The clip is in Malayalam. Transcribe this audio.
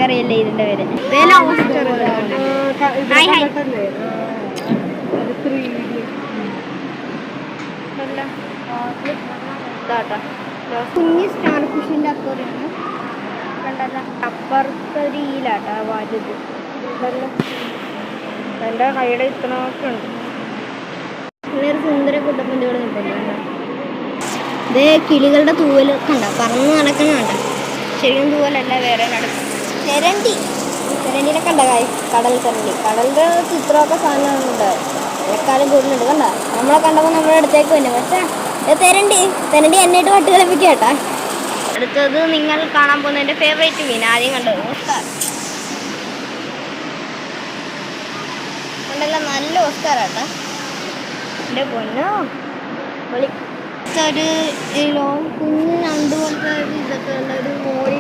എനിക്കറിയില്ല ഇതിന്റെ പേര്. കുഞ്ഞ് സ്റ്റാർ ഫിഷിന്റെ അക്കോറിയാണ് കണ്ടല്ല. അപ്പുറത്തൊരു ഈലാട്ടാ വലുത്. എൻ്റെ കൈയുടെ ഇത്രയൊക്കെ ഉണ്ട്. പിന്നെ ഒരു സുന്ദര കുട്ടപ്പൻ്റെ ഇവിടെ നിൽപ്പുണ്ട്. ഇതേ കിളികളുടെ തൂവൽ കണ്ട പറന്ന് നടക്കണ കണ്ട. ശരിക്കും തൂവലല്ല, വേറെ നടക്കും. തെരണ്ടിനെ കണ്ട കടൽ തെരണ്ടി. കടലിൻ്റെ ചിത്രമൊക്കെ സാധനങ്ങളുണ്ട്. എക്കാലം കൂടുതലുണ്ട് കണ്ട. നമ്മളെ കണ്ടപ്പോൾ നമ്മുടെ അടുത്തേക്ക് തന്നെ. പക്ഷേ തെരണ്ടി എന്നായിട്ട് വട്ട് കളിപ്പിക്കുക കേട്ടാ. അടുത്തത് നിങ്ങൾ കാണാൻ പോകുന്ന എൻ്റെ ഫേവറേറ്റ് മീൻ. ആദ്യം കണ്ടത് ഓസ്കാർ കണ്ടല്ല, നല്ല ഓസ്കാർ കേട്ടാ. എൻ്റെ പൊന്നോ ഒരു കുഞ്ഞ് ഞണ്ട് പോലത്തെ ഇതൊക്കെ ഉള്ള ഒരു മോഴി